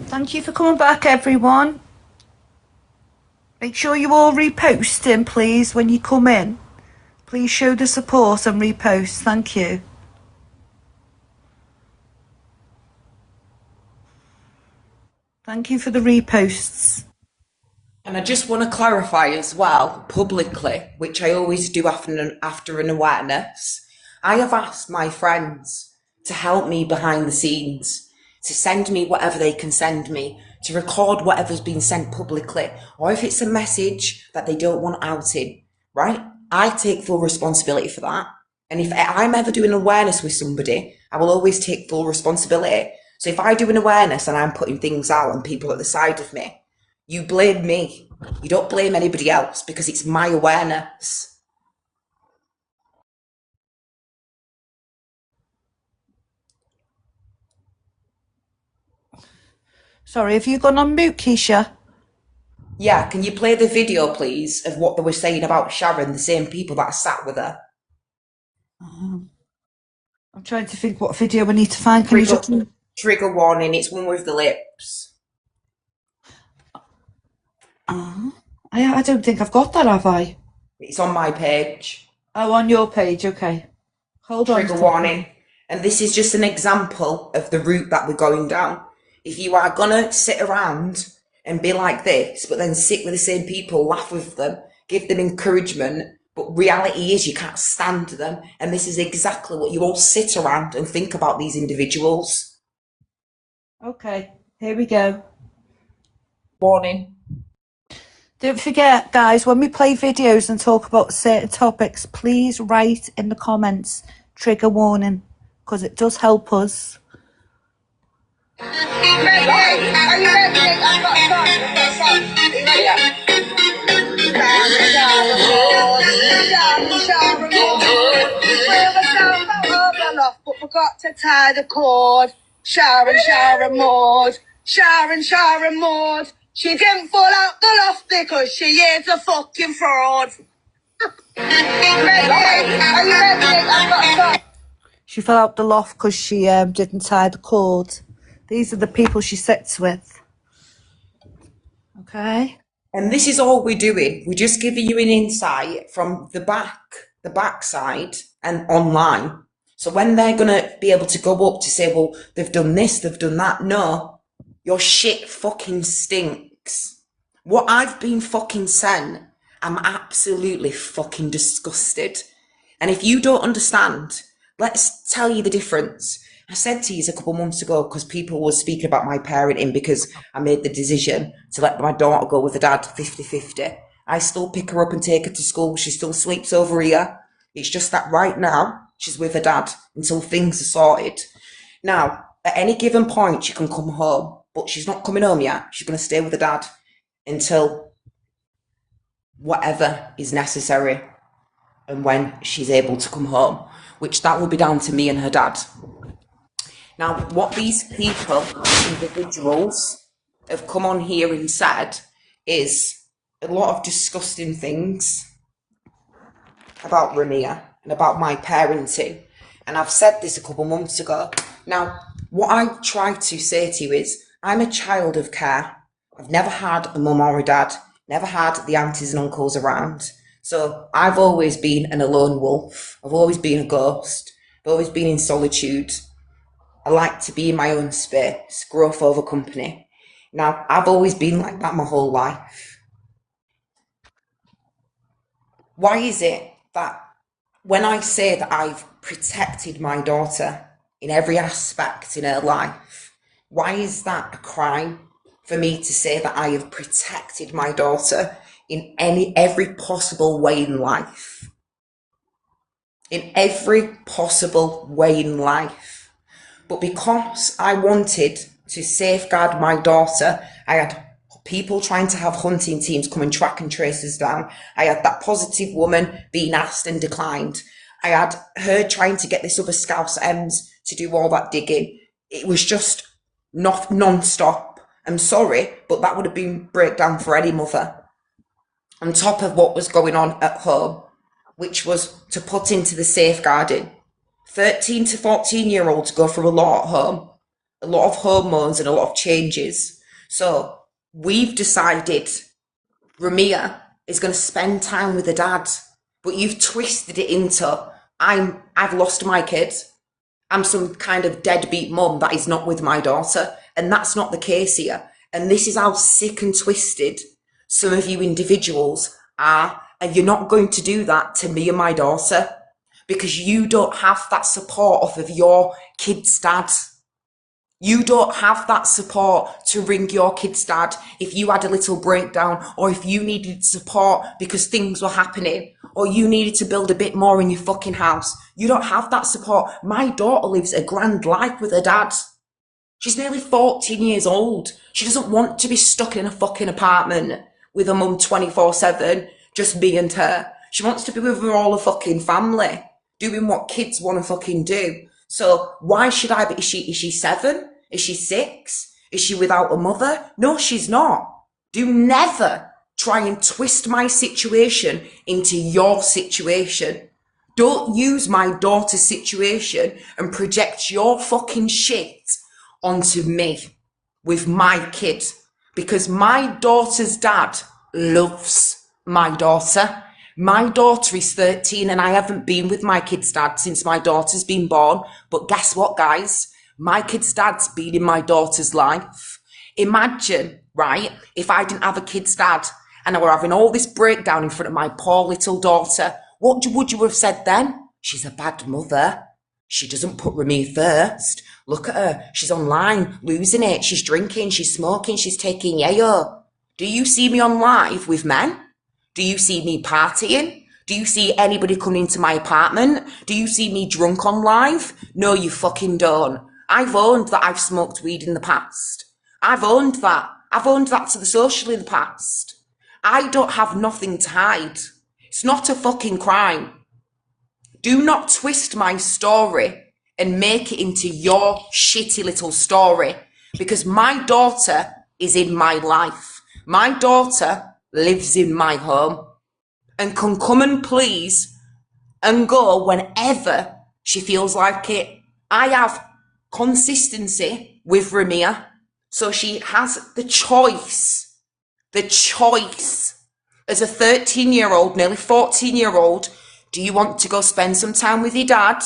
Thank you for coming back, everyone. Make sure you all repost him, please, when you come in. Please show the support and repost. Thank you. Thank you for the reposts. And I just want to clarify as well, publicly, which I always do after an awareness, I have asked my friends to help me behind the scenes, to send me whatever they can send me, to record whatever's been sent publicly, or if it's a message that they don't want outed, right? I take full responsibility for that. And if I'm ever doing awareness with somebody, I will always take full responsibility. So if I do an awareness and I'm putting things out and people at the side of me, you blame me. You don't blame anybody else because it's my awareness. Sorry, have you gone on mute, Keisha? Yeah, can you play the video, please, of what they were saying about Sharon, the same people that sat with her? I'm trying to think what video we need to find. Can you just... Trigger warning, it's one with the lips. I don't think I've got that, have I? It's on my page. Oh, on your page, okay. Hold on. Trigger warning. And this is just an example of the route that we're going down. If you are going to sit around and be like this, but then sit with the same people, laugh with them, give them encouragement, but reality is you can't stand them. And this is exactly what you all sit around and think about these individuals. Okay, here we go. Warning. Don't forget, guys, when we play videos and talk about certain topics, please write in the comments, trigger warning, because it does help us. Are you ready? I've got a song. But forgot to tie the cord. Sharon Maud. Sharon Maud. She didn't fall out the loft because she is a fucking fraud. Are you ready? I've got a song. She fell out the loft because she didn't tie the cord. These are the people she sits with. Okay. And this is all we're doing. We're just giving you an insight from the backside and online. So when they're going to be able to go up to say, well, they've done this, they've done that. No, your shit fucking stinks. What I've been fucking sent, I'm absolutely fucking disgusted. And if you don't understand, let's tell you the difference. I said to you a couple of months ago, because people were speaking about my parenting, because I made the decision to let my daughter go with her dad 50-50. I still pick her up and take her to school. She still sleeps over here. It's just that right now, she's with her dad until things are sorted. Now, at any given point, she can come home, but she's not coming home yet. She's going to stay with her dad until whatever is necessary and when she's able to come home, which that will be down to me and her dad. Now, what these people, individuals, have come on here and said is a lot of disgusting things about Ramia and about my parenting. And I've said this a couple months ago. Now, what I try to say to you is, I'm a child of care. I've never had a mum or a dad, never had the aunties and uncles around. So I've always been an alone wolf. I've always been a ghost. I've always been in solitude. I like to be in my own space, growth over company. Now, I've always been like that my whole life. Why is it that when I say that I've protected my daughter in every aspect in her life, why is that a crime for me to say that I have protected my daughter in every possible way in life? In every possible way in life. But because I wanted to safeguard my daughter, I had people trying to have hunting teams come and track and trace us down. I had that positive woman being asked and declined. I had her trying to get this other Scouse Ems to do all that digging. It was just not non-stop. I'm sorry, but that would have been breakdown for any mother. On top of what was going on at home. which was to put into the safeguarding. 13 to 14-year-olds go through a lot at home, a lot of hormones and a lot of changes. So we've decided Ramia is going to spend time with her dad, but you've twisted it into I've lost my kid. I'm some kind of deadbeat mum that is not with my daughter, and that's not the case here. And this is how sick and twisted some of you individuals are, and you're not going to do that to me and my daughter because you don't have that support off of your kid's dad. You don't have that support to ring your kid's dad if you had a little breakdown, or if you needed support because things were happening, or you needed to build a bit more in your fucking house. You don't have that support. My daughter lives a grand life with her dad. She's nearly 14 years old. She doesn't want to be stuck in a fucking apartment with her mum 24/7, just me and her. She wants to be with her all her fucking family, doing what kids want to fucking do. So why should I be? Is she 7? Is she 6? Is she without a mother? No, she's not. Do never try and twist my situation into your situation. Don't use my daughter's situation and project your fucking shit onto me with my kid, because my daughter's dad loves my daughter. My daughter is 13 and I haven't been with my kid's dad since my daughter's been born. But guess what, guys? My kid's dad's been in my daughter's life. Imagine, right, if I didn't have a kid's dad and I were having all this breakdown in front of my poor little daughter, what would you have said then? She's a bad mother. She doesn't put Remy first. Look at her. She's online, losing it. She's drinking, she's smoking, she's taking yayo. Do you see me on live with men? Do you see me partying? Do you see anybody coming into my apartment? Do you see me drunk on live? No, you fucking don't. I've owned that I've smoked weed in the past. I've owned that. I've owned that to the social in the past. I don't have nothing to hide. It's not a fucking crime. Do not twist my story and make it into your shitty little story, because my daughter is in my life. My daughter lives in my home and can come and please and go whenever she feels like it. I have consistency with Ramia, so she has the choice as a 13-year-old, nearly 14-year-old. Do you want to go spend some time with your dad?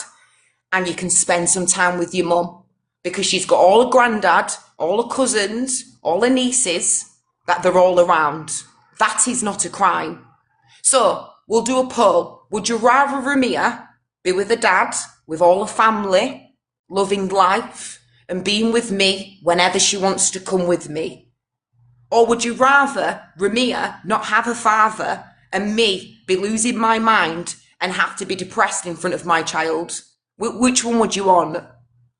And you can spend some time with your mum, because she's got all her granddad, all her cousins, all her nieces, that they're all around. That is not a crime. So we'll do a poll. Would you rather Ramia be with her dad, with all her family, loving life, and being with me whenever she wants to come with me? Or would you rather Ramia not have a father and me be losing my mind and have to be depressed in front of my child? Which one would you want?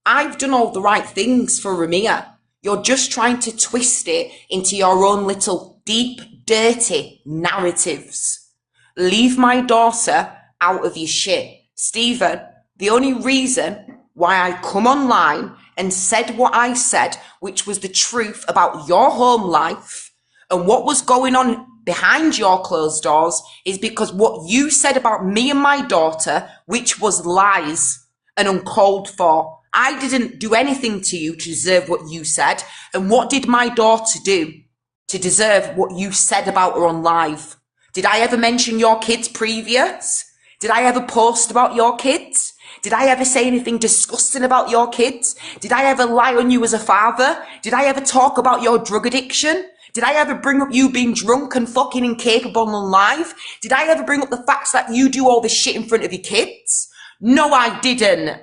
I've done all the right things for Ramia. You're just trying to twist it into your own little deep, dirty narratives. Leave my daughter out of your shit. Stephen, the only reason why I come online and said what I said, which was the truth about your home life and what was going on behind your closed doors, is because what you said about me and my daughter, which was lies and uncalled for. I didn't do anything to you to deserve what you said. And what did my daughter do to deserve what you said about her on live? Did I ever mention your kids previous? Did I ever post about your kids? Did I ever say anything disgusting about your kids? Did I ever lie on you as a father? Did I ever talk about your drug addiction? Did I ever bring up you being drunk and fucking incapable on live? Did I ever bring up the facts that you do all this shit in front of your kids? No, I didn't.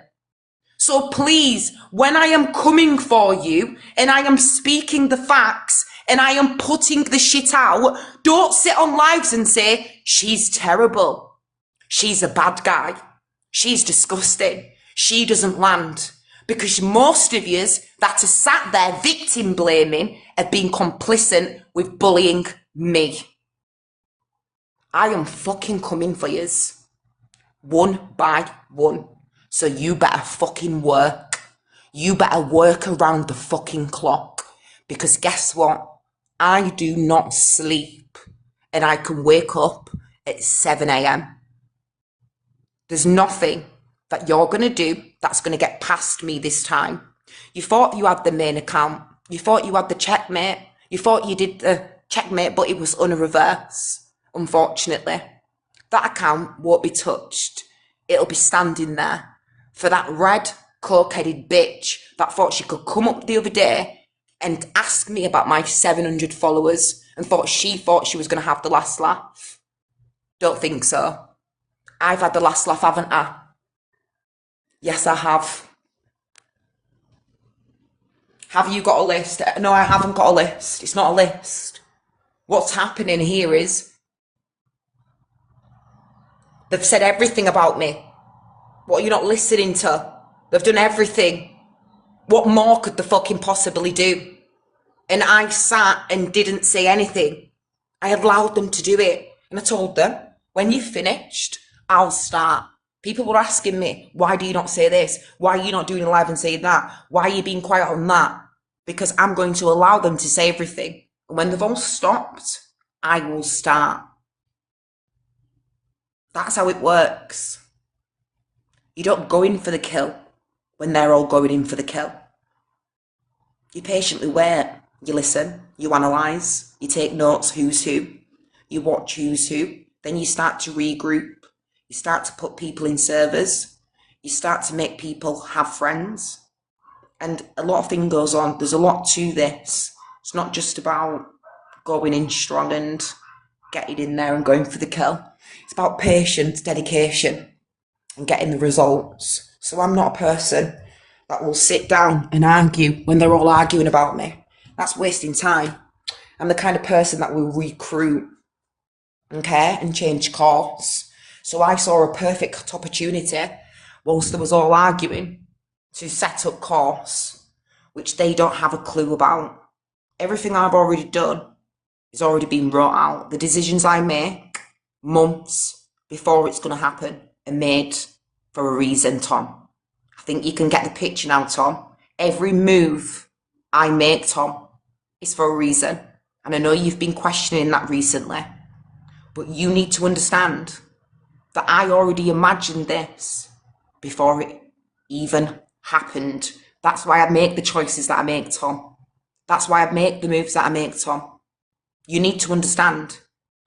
So please, when I am coming for you and I am speaking the facts and I am putting the shit out, don't sit on lives and say, she's terrible. She's a bad guy. She's disgusting. She doesn't land. Because most of yous that are sat there victim blaming have been complicit with bullying me. I am fucking coming for yous. One by one. So you better fucking work. You better work around the fucking clock. Because guess what? I do not sleep. And I can wake up at 7 a.m. There's nothing that you're going to do that's going to get past me this time. You thought you had the main account. You thought you had the checkmate. You thought you did the checkmate, but it was on a reverse, unfortunately. That account won't be touched. It'll be standing there for that red, coke-headed bitch that thought she could come up the other day and ask me about my 700 followers and thought she was going to have the last laugh. Don't think so. I've had the last laugh, haven't I? Yes, I have. Have you got a list? No, I haven't got a list. It's not a list. What's happening here is they've said everything about me. What are you not listening to? They've done everything. What more could they fucking possibly do? And I sat and didn't say anything. I allowed them to do it. And I told them, when you've finished, I'll start. People were asking me, why do you not say this? Why are you not doing a live and saying that? Why are you being quiet on that? Because I'm going to allow them to say everything. And when they've all stopped, I will start. That's how it works. You don't go in for the kill when they're all going in for the kill. You patiently wait. You listen. You analyse. You take notes, who's who. You watch who's who. Then you start to regroup. You start to put people in servers. You start to make people have friends. And a lot of things goes on. There's a lot to this. It's not just about going in strong and getting in there and going for the kill. It's about patience, dedication, and getting the results. So I'm not a person that will sit down and argue when they're all arguing about me. That's wasting time. I'm the kind of person that will recruit, okay, and change course. So I saw a perfect opportunity whilst there was all arguing to set up course, which they don't have a clue about. Everything I've already done is already been wrote out. The decisions I make months before it's going to happen are made for a reason, Tom. I think you can get the picture now, Tom. Every move I make, Tom, is for a reason. And I know you've been questioning that recently. But you need to understand that I already imagined this before it even happened. That's why I make the choices that I make, Tom. That's why I make the moves that I make, Tom. You need to understand,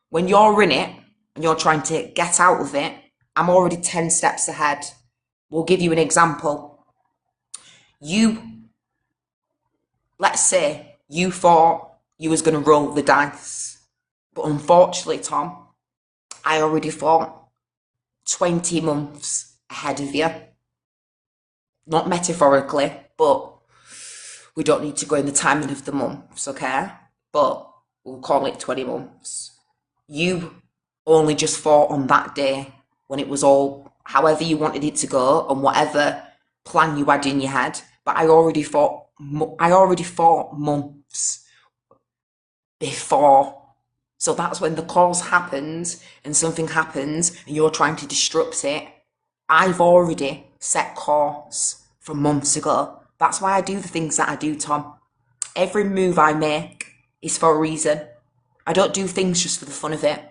when you're in it and you're trying to get out of it, I'm already 10 steps ahead. We'll give you an example. Let's say you thought you was going to roll the dice. But unfortunately, Tom, I already thought 20 months ahead of you. Not metaphorically, but we don't need to go in the timing of the months, okay? But we'll call it 20 months. You only just thought on that day when it was all however you wanted it to go and whatever plan you had in your head. But I already thought months before. So that's when the cause happens and something happens and you're trying to disrupt it. I've already set course from months ago. That's why I do the things that I do, Tom. Every move I make is for a reason. I don't do things just for the fun of it.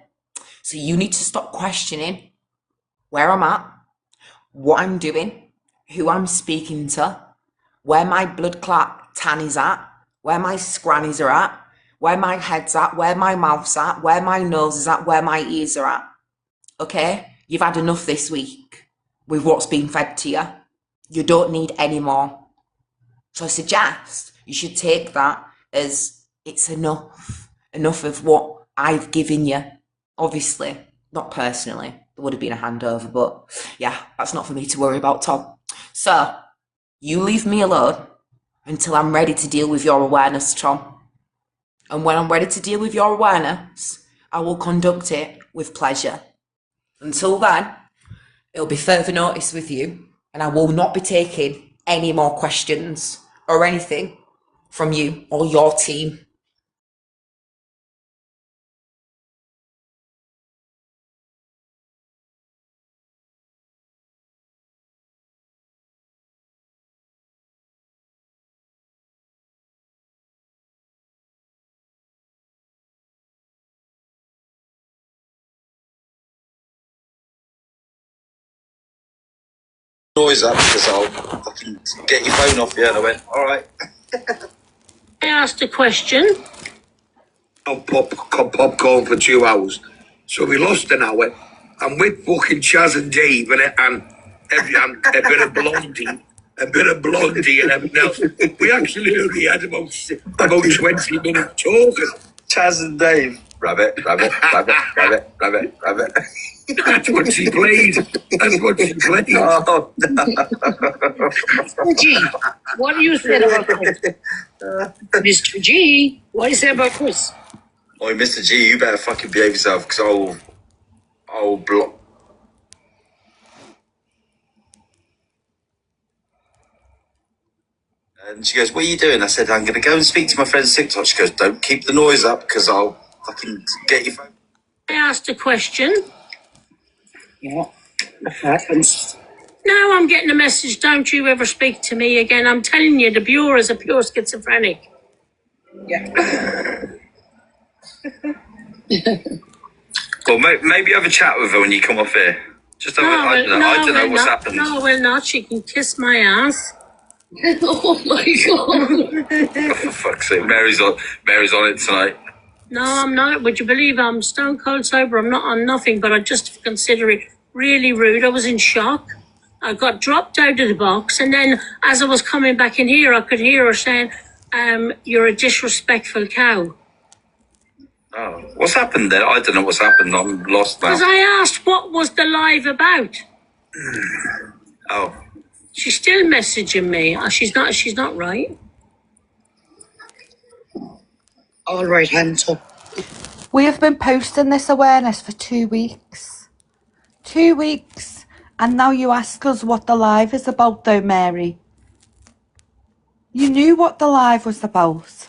So you need to stop questioning where I'm at, what I'm doing, who I'm speaking to, where my blood clot tan is at, where my scrannies are at, where my head's at, where my mouth's at, where my nose is at, where my ears are at. Okay? You've had enough this week with what's been fed to you. You don't need any more. So I suggest you should take that as it's enough. Enough of what I've given you. Obviously, not personally. There would have been a handover, but yeah, that's not for me to worry about, Tom. So, you leave me alone until I'm ready to deal with your awareness, Tom. And when I'm ready to deal with your awareness, I will conduct it with pleasure. Until then, it'll be further notice with you, and I will not be taking any more questions or anything from you or your team. noise up because I'll fucking get your phone off you. And I went, all right. I asked a question. Popcorn for 2 hours. So we lost an hour. I'm with fucking Chaz and Dave and a bit of Blondie. And everything else. We actually only had about 20 minutes talking. Chaz and Dave. Rabbit. That's what she played. Oh, Mr. G, what do you say about Chris? Mr. G, what do you say about Chris? Oi, Mr. G, you better fucking behave yourself because I'll block. And she goes, what are you doing? I said, I'm going to go and speak to my friend's TikTok. She goes, don't keep the noise up because I'll fucking get your phone. I asked a question. Yeah, that happens. Now I'm getting a message, don't you ever speak to me again. I'm telling you, the Bureau is a pure schizophrenic. Yeah. Well, maybe have a chat with her when you come off here. Just have I don't know what's happened. No, well, not. She can kiss my ass. Oh my god. Oh, for fuck's sake, Mary's on it tonight. No, I'm not. Would you believe I'm stone cold sober? I'm not on nothing, but I just consider it really rude. I was in shock. I got dropped out of the box, and then as I was coming back in here, I could hear her saying, you're a disrespectful cow. Oh, what's happened there? I don't know what's happened. I'm lost now. Because I asked what was the live about. Oh. She's still messaging me. She's not right. All right, hands up. We have been posting this awareness for 2 weeks. 2 weeks. And now you ask us what the live is about though, Mary. You knew what the live was about.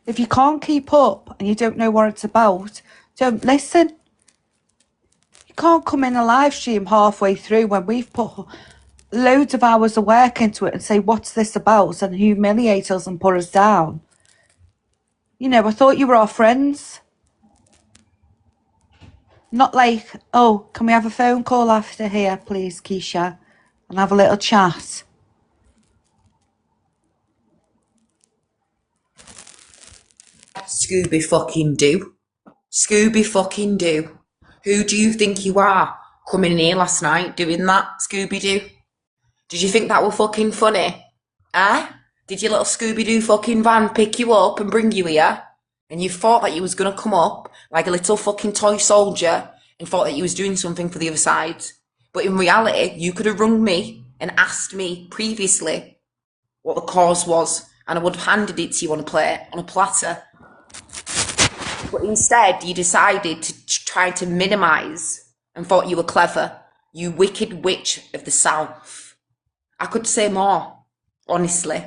If you can't keep up and you don't know what it's about, don't listen. You can't come in a live stream halfway through when we've put loads of hours of work into it and say, what's this about? And humiliate us and put us down. You know, I thought you were our friends. Not like, oh, can we have a phone call after here, please, Keisha? And have a little chat. Scooby fucking do. Scooby fucking do. Who do you think you are coming in here last night doing that, Scooby-Doo? Did you think that were fucking funny? Eh? Did your little Scooby-Doo fucking van pick you up and bring you here? And you thought that you was going to come up like a little fucking toy soldier and thought that you was doing something for the other side. But in reality, you could have rung me and asked me previously what the cause was, and I would have handed it to you on a plate, on a platter. But instead, you decided to try to minimise and thought you were clever. You wicked witch of the South. I could say more, honestly.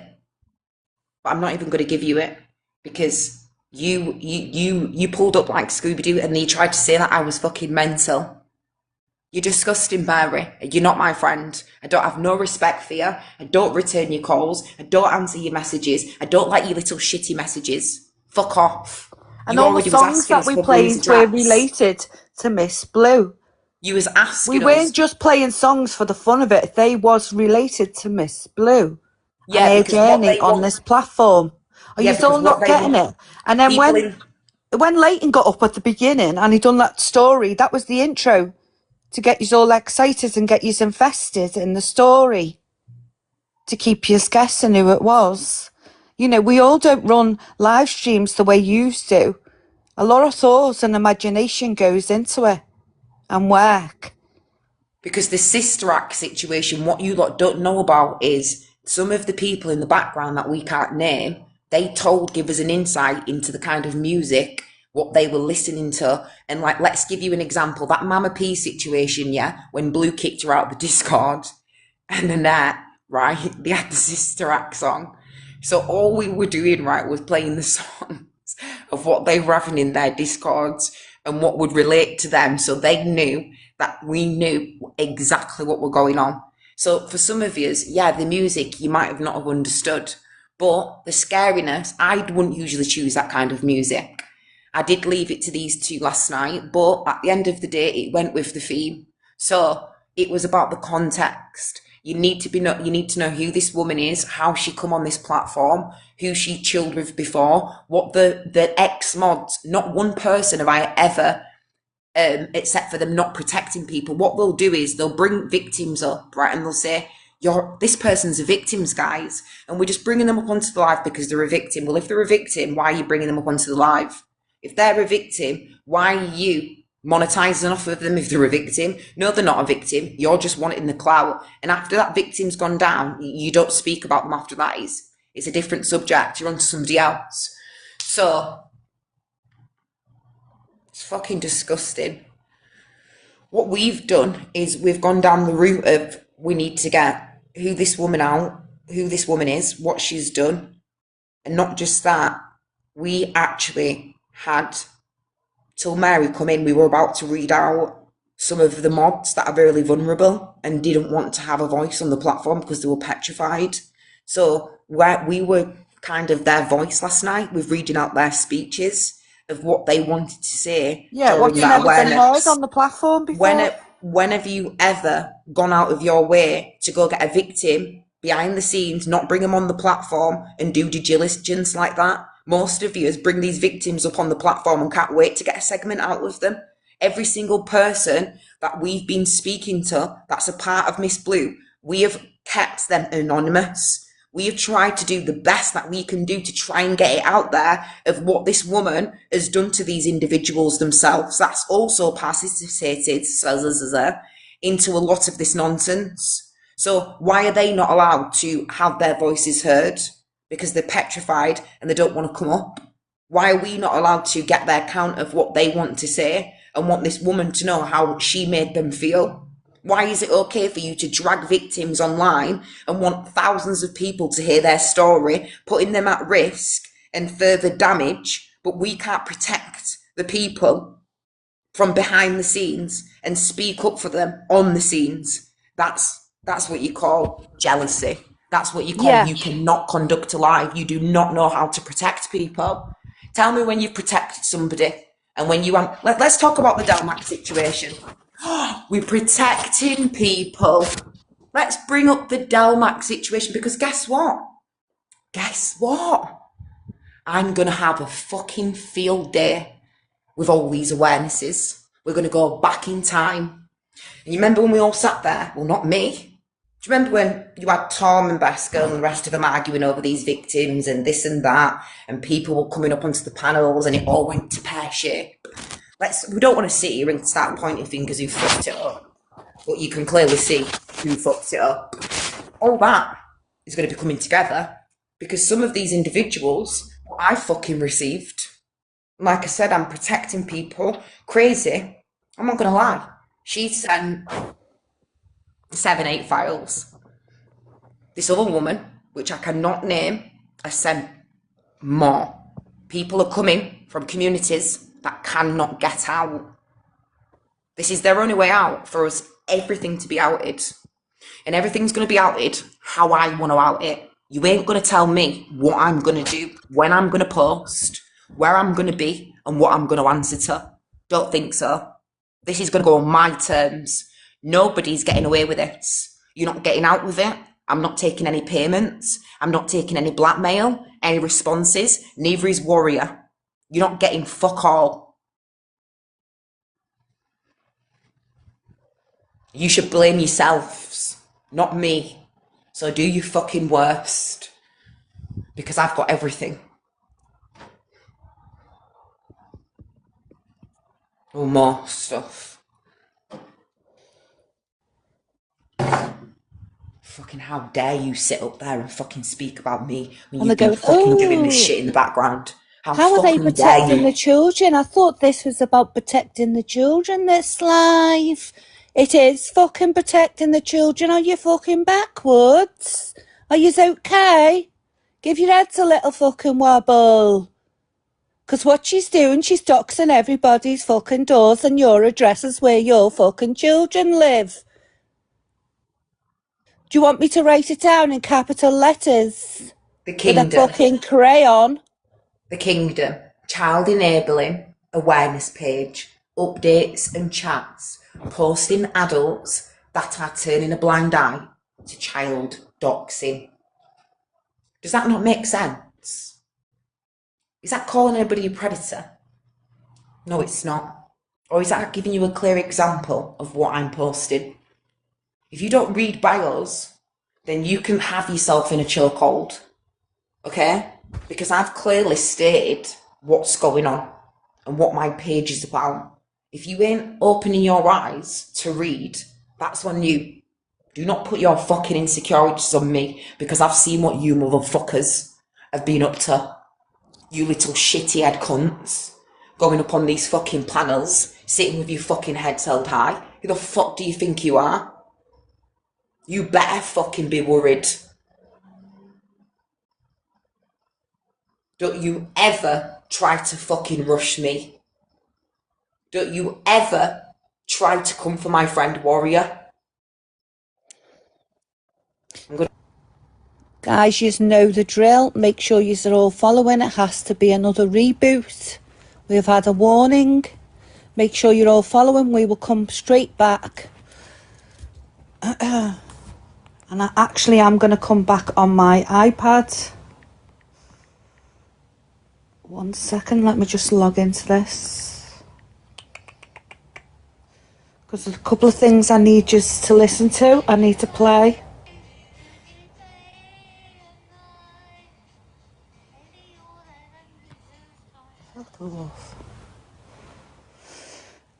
But I'm not even going to give you it because you pulled up like Scooby-Doo and then you tried to say that I was fucking mental. You're disgusting, Mary. You're not my friend. I don't have no respect for you. I don't return your calls. I don't answer your messages. I don't like your little shitty messages. Fuck off. And all the songs that we played were related to Miss Blue. You was asking We weren't just playing songs for the fun of it. They was related to Miss Blue. Yeah, and her journey on this platform. Are you still not getting it? And then when Leighton got up at the beginning and he done that story, that was the intro to get you all excited and get you invested in the story, to keep you guessing who it was. You know, we all don't run live streams the way you used to. A lot of thought and imagination goes into it and work. Because the Sister Act situation, what you lot don't know about is some of the people in the background that we can't name, they give us an insight into the kind of music, what they were listening to. And like, let's give you an example. That Mama P situation, yeah, when Blue kicked her out of the Discord and Annette, right, they had the Sister Act song. So all we were doing, right, was playing the songs of what they were having in their Discords and what would relate to them. So they knew that we knew exactly what were going on. So for some of you, yeah, the music you might have not have understood, but the scariness, I wouldn't usually choose that kind of music. I did leave it to these two last night, but at the end of the day, it went with the theme. So it was about the context. You need to know who this woman is, how she come on this platform, who she chilled with before, what the ex-mods, not one person have I ever, except for them not protecting people, what they'll do is they'll bring victims up, right, and they'll say, this person's a victim, guys, and we're just bringing them up onto the live because they're a victim. Well, if they're a victim, why are you bringing them up onto the live? If they're a victim, why are you monetizing off of them if they're a victim? No, they're not a victim. You're just wanting the clout. And after that victim's gone down, you don't speak about them after that. It's a different subject. You're on to somebody else. So, it's fucking disgusting. What we've done is we've gone down the route of we need to get who this woman is, what she's done. And not just that, we actually had, till Mary come in, we were about to read out some of the mods that are really vulnerable and didn't want to have a voice on the platform because they were petrified. So we were kind of their voice last night with reading out their speeches of what they wanted to say. Yeah, what you never been heard on the platform before. When have you ever gone out of your way to go get a victim behind the scenes, not bring them on the platform and do due diligence like that? Most of you bring these victims up on the platform and can't wait to get a segment out of them. Every single person that we've been speaking to that's a part of Miss Blue, we have kept them anonymous. We have tried to do the best that we can do to try and get it out there of what this woman has done to these individuals themselves. That's also participated into a lot of this nonsense. So why are they not allowed to have their voices heard? Because they're petrified and they don't want to come up. Why are we not allowed to get their count of what they want to say and want this woman to know how she made them feel? Why is it okay for you to drag victims online and want thousands of people to hear their story, putting them at risk and further damage, but we can't protect the people from behind the scenes and speak up for them on the scenes? That's what you call jealousy. That's what you call you cannot conduct a live. You do not know how to protect people. Tell me when you've protected somebody and when you want. Let's talk about the Delmac situation. We're protecting people. Let's bring up the Delmac situation because guess what? I'm going to have a fucking field day with all these awarenesses. We're going to go back in time. And you remember when we all sat there? Well, not me. Do you remember when you had Tom and Basco and the rest of them arguing over these victims and this and that, and people were coming up onto the panels and it all went to pear-shaped? We don't want to sit here and start pointing fingers who fucked it up, but you can clearly see who fucked it up. All that is going to be coming together because some of these individuals I fucking received. Like I said, I'm protecting people. Crazy. I'm not going to lie. She sent 7-8 files. This other woman, which I cannot name, has sent more. People are coming from communities that cannot get out. This is their only way out for us, everything to be outed. And everything's going to be outed how I want to out it. You ain't going to tell me what I'm going to do, when I'm going to post, where I'm going to be, and what I'm going to answer to. Don't think so. This is going to go on my terms. Nobody's getting away with it. You're not getting out with it. I'm not taking any payments. I'm not taking any blackmail, any responses. Neither is Warrior. You're not getting fuck all. You should blame yourselves, not me. So do your fucking worst. Because I've got everything. Or more stuff. Fucking how dare you sit up there and fucking speak about me when you've been fucking doing this shit in the background. How are they protecting the children? I thought this was about protecting the children, this live. It is fucking protecting the children. Are you fucking backwards? Are you okay? Give your heads a little fucking wobble. Because what she's doing, she's doxing everybody's fucking doors and your addresses where your fucking children live. Do you want me to write it down in capital letters? The Kingdom. With a fucking crayon? The Kingdom. Child Enabling Awareness Page. Updates and chats. Posting adults that are turning a blind eye to child doxing. Does that not make sense? Is that calling anybody a predator? No, it's not. Or is that giving you a clear example of what I'm posting? If you don't read bios, then you can have yourself in a chokehold, okay? Because I've clearly stated what's going on and what my page is about. If you ain't opening your eyes to read, that's on you. Do not put your fucking insecurities on me, because I've seen what you motherfuckers have been up to. You little shitty head cunts. Going up on these fucking panels, sitting with your fucking heads held high. Who the fuck do you think you are? You better fucking be worried. Don't you ever try to fucking rush me. Don't you ever try to come for my friend Warrior. Guys, you know the drill. Make sure you're all following. It has to be another reboot. We've had a warning. Make sure you're all following. We will come straight back. And I am going to come back on my iPad. 1 second, let me just log into this. Because there's a couple of things I need just to listen to. I need to play.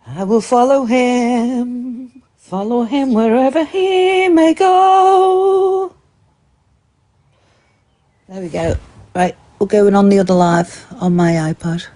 I will follow him wherever he may go. There we go. Right, we're going on the other live on my iPad.